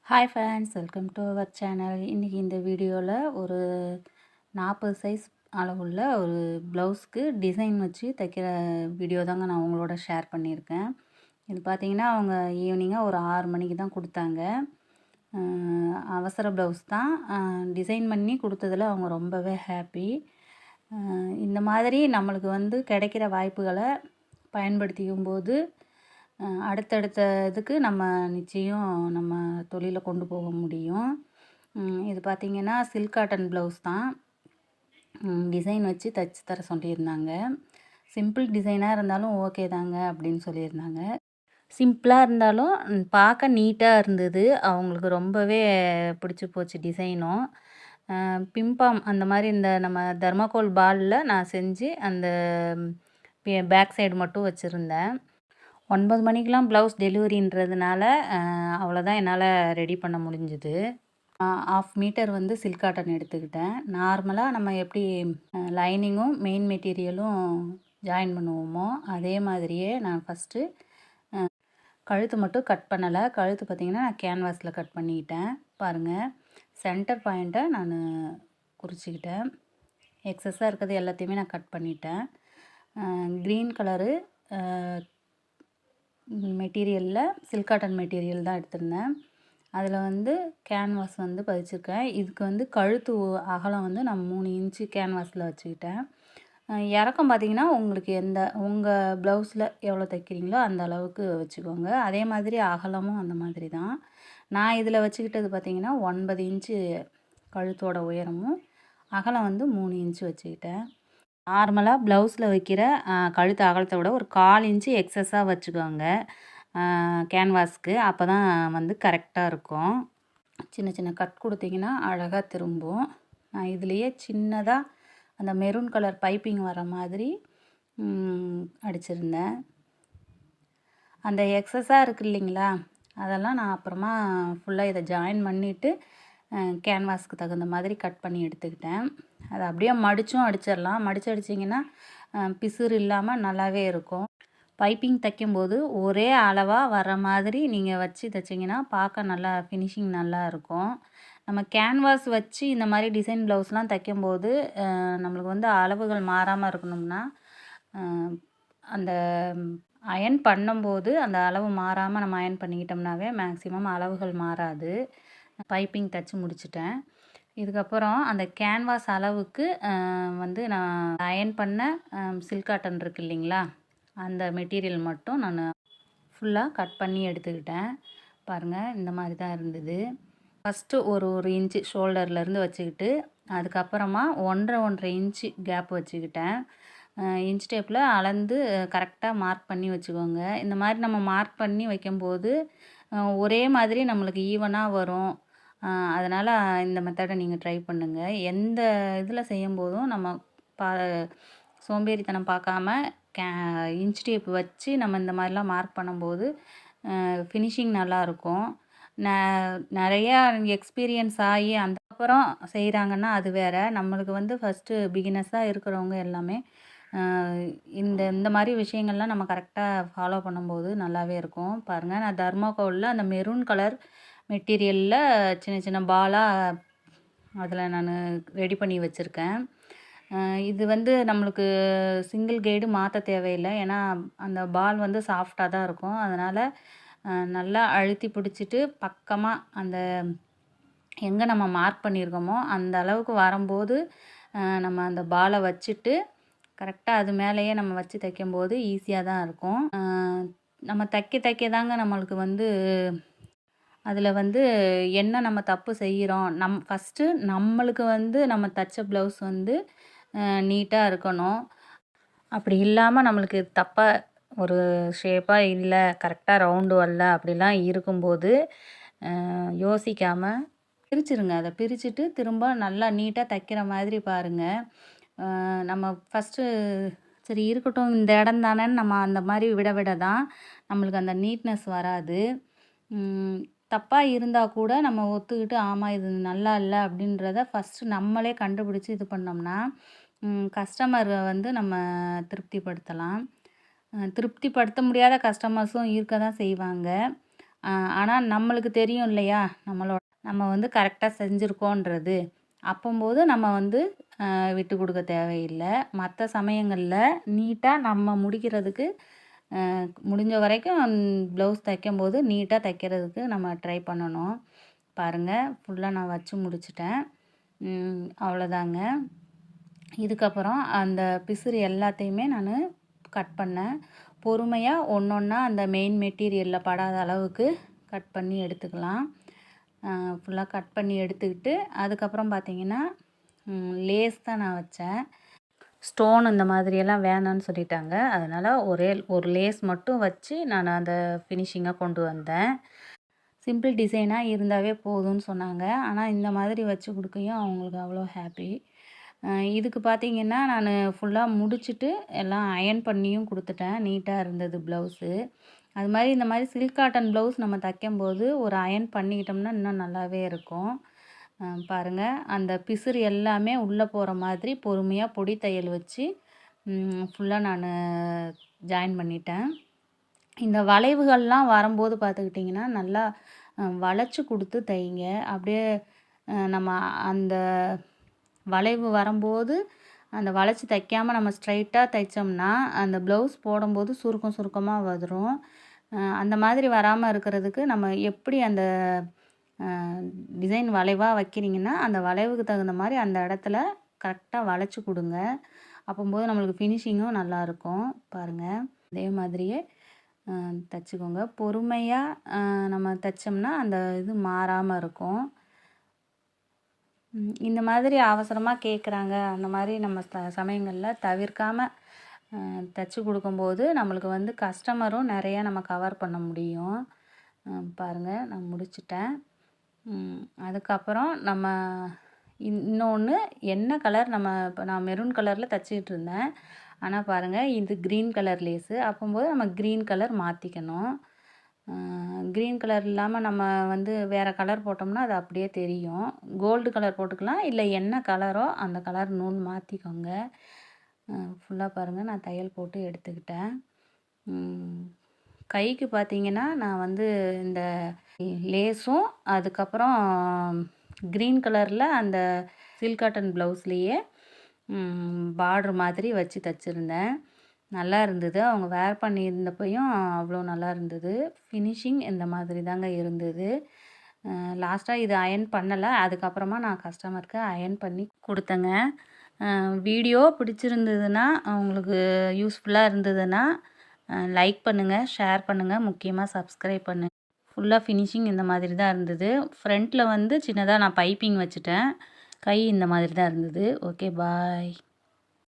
Hi friends, welcome to our channel. இன்றைக்கி இந்த வீடியோவில் ஒரு 40 சைஸ் அளவுள்ள ஒரு ப்ளவுஸ்க்கு டிசைன் வச்சு தைக்கிற வீடியோ தாங்க நான் உங்களோட ஷேர் பண்ணியிருக்கேன். இது பார்த்திங்கன்னா அவங்க ஈவினிங்காக ஒரு 6 மணிக்கு தான் கொடுத்தாங்க. அவசர ப்ளவுஸ் தான். டிசைன் பண்ணி கொடுத்ததில் அவங்க ரொம்பவே ஹாப்பி. இந்த மாதிரி நம்மளுக்கு வந்து கிடைக்கிற வாய்ப்புகளை பயன்படுத்திக்கும் போது அடுத்தடுத்த இதுக்கு நம்ம நிச்சயம் நம்ம தொழிலை கொண்டு போக முடியும். இது பார்த்திங்கன்னா சில்க் காட்டன் ப்ளவுஸ் தான். டிசைன் வச்சு தைச்சி தர சொல்லியிருந்தாங்க. சிம்பிள் டிசைனாக இருந்தாலும் ஓகே தாங்க அப்படின்னு சொல்லியிருந்தாங்க. சிம்பிளாக இருந்தாலும் பார்க்க நீட்டாக இருந்தது. அவங்களுக்கு ரொம்பவே பிடிச்சி போச்சு டிசைனும். பிம்பாம் அந்த மாதிரி இந்த நம்ம தர்மாக்கோல் பாலில் நான் செஞ்சு அந்த பேக் சைடு மட்டும் வச்சுருந்தேன். 9 மணிக்கெலாம் ப்ளவுஸ் டெலிவரின்றதுனால அவ்வளோதான் என்னால் ரெடி பண்ண முடிஞ்சுது. 1/2 மீட்டர் வந்து சில்க் காட்டன் எடுத்துக்கிட்டேன். நார்மலாக நம்ம எப்படி லைனிங்கும் மெயின் மெட்டீரியலும் ஜாயின் பண்ணுவோமோ அதே மாதிரியே நான் ஃபஸ்ட்டு கழுத்து மட்டும் கட் பண்ணலை. கழுத்து பார்த்திங்கன்னா நான் கேன்வாஸில் கட் பண்ணிக்கிட்டேன். பாருங்கள், சென்டர் பாயிண்ட்டை நான் குறிச்சிக்கிட்டேன். எக்ஸஸாக இருக்கிறது எல்லாத்தையுமே நான் கட் பண்ணிட்டேன். க்ரீன் கலரு மெட்டீரியலில் சில்க் காட்டன் மெட்டீரியல் தான் எடுத்திருந்தேன். அதில் வந்து கேன்வாஸ் வந்து பதிச்சிருக்கேன். இதுக்கு வந்து கழுத்து அகலம் வந்து நான் 3 இன்ச்சு கேன்வாஸில் வச்சுக்கிட்டேன். இறக்கம் பார்த்திங்கன்னா உங்களுக்கு உங்கள் ப்ளவுஸில் எவ்வளோ தைக்கிறீங்களோ அந்த அளவுக்கு வச்சுக்கோங்க. அதே மாதிரி அகலமும் அந்த மாதிரி தான். நான் இதில் வச்சுக்கிட்டது பார்த்திங்கன்னா 9 இன்ச்சு கழுத்தோட உயரமும், அகலம் வந்து 3 இன்ச்சு வச்சுக்கிட்டேன். நார்மலாக ப்ளவுஸில் வைக்கிற கழுத்து அகலத்தை விட ஒரு 1/4 இன்ச்சு எக்ஸஸாக வச்சுக்கோங்க கேன்வாஸ்க்கு. அப்போ தான் வந்து கரெக்டாக இருக்கும். சின்ன சின்ன கட் கொடுத்திங்கன்னா அழகாக திரும்பும். நான் இதுலேயே சின்னதாக அந்த மெரூன் கலர் பைப்பிங் வர மாதிரி அடிச்சிருந்தேன். அந்த எக்ஸஸாக இருக்குது இல்லைங்களா, அதெல்லாம் நான் அப்புறமா ஃபுல்லாக இதை ஜாயின் பண்ணிவிட்டு கேன்வாஸ்க்கு தகுந்த மாதிரி கட் பண்ணி எடுத்துக்கிட்டேன். அதை அப்படியே மடித்தும் அடிச்சிடலாம். மடித்து அடிச்சிங்கன்னா பிசுறு இல்லாமல் நல்லாவே இருக்கும். பைப்பிங் தைக்கும்போது ஒரே அளவாக வர மாதிரி நீங்கள் வச்சு தைச்சிங்கன்னா பார்க்க நல்லா ஃபினிஷிங் நல்லா இருக்கும். நம்ம கேன்வாஸ் வச்சு இந்த மாதிரி டிசைன் ப்ளவுஸ்லாம் தைக்கும்போது நம்மளுக்கு வந்து அளவுகள் மாறாமல் இருக்கணும்னா அந்த அயன் பண்ணும்போது அந்த அளவு மாறாமல் நம்ம அயன் பண்ணிக்கிட்டோம்னாவே மேக்ஸிமம் அளவுகள் மாறாது. பைப்பிங் தைச்சி முடிச்சிட்டேன். இதுக்கப்புறம் அந்த கேன்வாஸ் அளவுக்கு வந்து நான் அயன் பண்ண சில்க் காட்டன் இருக்குது இல்லைங்களா, அந்த மெட்டீரியல் மட்டும் நான் ஃபுல்லாக கட் பண்ணி எடுத்துக்கிட்டேன். பாருங்கள், இந்த மாதிரி தான் இருந்தது. ஃபஸ்ட்டு ஒரு இன்ச்சு ஷோல்டர்லேருந்து வச்சுக்கிட்டு அதுக்கப்புறமா 1.5 இன்ச்சு கேப் வச்சுக்கிட்டேன். இன்ச் டேப்பில் அளந்து கரெக்டாக மார்க் பண்ணி வச்சுக்கோங்க. இந்த மாதிரி நம்ம மார்க் பண்ணி வைக்கும்போது ஒரே மாதிரி நம்மளுக்கு ஈவனாக வரும். அதனால் இந்த மெத்தடை நீங்கள் ட்ரை பண்ணுங்கள். எந்த இதில் செய்யும்போதும் நம்ம சோம்பேறித்தனம் பார்க்காம இன்ச் டேப் வச்சு நம்ம இந்த மாதிரிலாம் மார்க் பண்ணும்போது ஃபினிஷிங் நல்லாயிருக்கும். நிறையா எக்ஸ்பீரியன்ஸ் ஆகி அப்புறம் செய்கிறாங்கன்னா அது வேறு. நம்மளுக்கு வந்து ஃபஸ்ட்டு பிகினர்ஸாக இருக்கிறவங்க எல்லாமே இந்த மாதிரி விஷயங்கள்லாம் நம்ம கரெக்டாக ஃபாலோ பண்ணும்போது நல்லாவே இருக்கும். பாருங்கள், நான் தர்மாக்கோலில் அந்த மெரூன் கலர் மெட்டீரியலில் சின்ன சின்ன பாலாக அதில் நான் ரெடி பண்ணி வச்சுருக்கேன். இது வந்து நம்மளுக்கு சிங்கிள் கைடு மாற்ற தேவையில்லை. ஏன்னா அந்த பால் வந்து சாஃப்டாக தான் இருக்கும். அதனால் நல்லா அழுத்தி பிடிச்சிட்டு பக்கமாக அந்த எங்கே நம்ம மார்க் பண்ணியிருக்கோமோ அந்த அளவுக்கு வரும்போது நம்ம அந்த பாலை வச்சுட்டு கரெக்டாக அது மேலேயே நம்ம வச்சு தைக்கும்போது ஈஸியாக தான் இருக்கும். நம்ம தைக்க தாங்க நம்மளுக்கு வந்து அதில் வந்து என்ன நம்ம தப்பு செய்கிறோம், ஃபஸ்ட்டு நம்மளுக்கு வந்து நம்ம தைச்ச ப்ளவுஸ் வந்து நீட்டாக இருக்கணும். அப்படி இல்லாமல் நம்மளுக்கு தப்பாக ஒரு ஷேப்பாக இல்லை, கரெக்டாக ரவுண்டு வரல அப்படிலாம் இருக்கும்போது யோசிக்காமல் பிரிச்சுருங்க. அதை பிரிச்சுட்டு திரும்ப நல்லா நீட்டாக தைக்கிற மாதிரி பாருங்கள். நம்ம ஃபஸ்ட்டு சரி இருக்கட்டும் இந்த இடம் தானேன்னு நம்ம அந்த மாதிரி விட தான் நம்மளுக்கு அந்த நீட்னஸ் வராது. தப்பாக இருந்தால் கூட நம்ம ஒத்துக்கிட்டு ஆமாம் இது நல்லா இல்லை அப்படின்றத ஃபஸ்ட்டு நம்மளே கண்டுபிடிச்சி இது பண்ணோம்னா கஸ்டமரை வந்து நம்ம திருப்திப்படுத்தலாம். திருப்திப்படுத்த முடியாத கஸ்டமர்ஸும் இருக்க தான் செய்வாங்க. ஆனால் நம்மளுக்கு தெரியும் இல்லையா, நம்ம வந்து கரெக்டாக செஞ்சுருக்கோன்றது. அப்போம்போது நம்ம வந்து விட்டு கொடுக்க தேவையில்லை. மற்ற சமயங்களில் நீட்டாக நம்ம முடிக்கிறதுக்கு முடிஞ்ச வரைக்கும் ப்ளவுஸ் தைக்கும்போது நீட்டாக தைக்கிறதுக்கு நம்ம ட்ரை பண்ணணும். பாருங்கள், ஃபுல்லாக நான் வச்சு முடிச்சிட்டேன். அவ்வளோதாங்க. இதுக்கப்புறம் அந்த பிசுறு எல்லாத்தையுமே நான் கட் பண்ணேன். பொறுமையாக ஒன்றொன்னா அந்த மெயின் மெட்டீரியலில் படாத அளவுக்கு கட் பண்ணி எடுத்துக்கலாம். ஃபுல்லாக கட் பண்ணி எடுத்துக்கிட்டு அதுக்கப்புறம் பார்த்திங்கன்னா லேஸ் தான் நான் வச்சேன். ஸ்டோன் இந்த மாதிரியெல்லாம் வேணான்னு சொல்லிட்டாங்க. அதனால் ஒரு லேஸ் மட்டும் வச்சு நான் அந்த ஃபினிஷிங்காக கொண்டு வந்தேன். சிம்பிள் டிசைனாக இருந்தாவே போதும்னு சொன்னாங்க. ஆனால் இந்த மாதிரி வச்சு கொடுக்கையும் அவங்களுக்கு அவ்வளோ ஹாப்பி. இதுக்கு பார்த்திங்கன்னா நான் ஃபுல்லாக முடிச்சுட்டு எல்லாம் அயர்ன் பண்ணியும் கொடுத்துட்டேன். நீட்டாக இருந்தது ப்ளவுஸு. அது மாதிரி இந்த மாதிரி சில்க் காட்டன் ப்ளவுஸ் நம்ம தைக்கும்போது ஒரு அயர்ன் பண்ணிக்கிட்டோம்னா இன்னும் நல்லாவே இருக்கும். பாருங்கள், அந்த பிசுறு எல்லாமே உள்ளே போகிற மாதிரி பொறுமையாக பொடி தையல் வச்சு ஃபுல்லாக நான் ஜாயின் பண்ணிட்டேன். இந்த வளைவுகள்லாம் வரும்போது பார்த்துக்கிட்டிங்கன்னா நல்லா வளைச்சி கொடுத்து தைங்க. அப்படியே நம்ம அந்த வளைவு வரும்போது அந்த வளைச்சி தைக்காமல் நம்ம ஸ்ட்ரைட்டாக தைச்சோம்னா அந்த ப்ளவுஸ் போடும்போது சுருக்கமாக வரும். அந்த மாதிரி வராமல் இருக்கிறதுக்கு நம்ம எப்படி அந்த டிசைன் வளைவாக வைக்கிறீங்கன்னா அந்த வளைவுக்கு தகுந்த மாதிரி அந்த இடத்துல கரெக்டாக வளைச்சி கொடுங்க. அப்போம்போது நம்மளுக்கு ஃபினிஷிங்கும் நல்லாயிருக்கும். பாருங்கள், அதே மாதிரியே தைச்சிக்கோங்க. பொறுமையாக நம்ம தைச்சோம்னா அந்த இது மாறாமல் இருக்கும். இந்த மாதிரி அவசரமாக கேட்குறாங்க, அந்த மாதிரி நம்ம சமயங்களில் தவிர்க்காமல் தைச்சி கொடுக்கும்போது நம்மளுக்கு வந்து கஸ்டமரும் நிறையா நம்ம கவர் பண்ண முடியும். பாருங்கள், நான் முடிச்சிட்டேன். அதுக்கப்புறம் நம்ம இன்னொன்று என்ன கலர் இப்போ நான் மெரூன் கலரில் தைச்சிக்கிட்டு இருந்தேன். ஆனால் பாருங்கள், இது க்ரீன் கலர் லேஸு. அப்போம்போது நம்ம க்ரீன் கலர் மாற்றிக்கணும். க்ரீன் கலர் இல்லாமல் நம்ம வந்து வேறு கலர் போட்டோம்னா அது அப்படியே தெரியும். கோல்டு கலர் போட்டுக்கலாம், இல்லை என்ன கலரோ அந்த கலர் நூல் மாற்றிக்கோங்க. ஃபுல்லாக பாருங்கள், நான் தையல் போட்டு எடுத்துக்கிட்டேன். கைக்கு பார்த்திங்கன்னா நான் வந்து இந்த லேஸும் அதுக்கப்புறம் க்ரீன் கலரில் அந்த சில்க் காட்டன் ப்ளவுஸ்லேயே பார்ட்ரு மாதிரி வச்சு தைச்சிருந்தேன். நல்லா இருந்தது. அவங்க வேர் பண்ணியிருந்தப்பையும் அவ்வளோ நல்லா இருந்தது. ஃபினிஷிங் இந்த மாதிரி தாங்க இருந்தது. லாஸ்ட்டாக இது அயர்ன் பண்ணலை. அதுக்கப்புறமா நான் கஸ்டமருக்கு அயர்ன் பண்ணி கொடுத்தேங்க. வீடியோ பிடிச்சிருந்ததுன்னா, உங்களுக்கு யூஸ்ஃபுல்லாக இருந்ததுன்னா லைக் பண்ணுங்கள், ஷேர் பண்ணுங்கள், முக்கியமாக சப்ஸ்கிரைப் பண்ணுங்கள். ஃபுல்லாக ஃபினிஷிங் இந்த மாதிரி தான் இருந்தது. ஃப்ரண்ட்டில் வந்து சின்னதாக நான் பைப்பிங் வச்சுட்டேன். கை இந்த மாதிரி தான் இருந்தது. ஓகே, பாய்.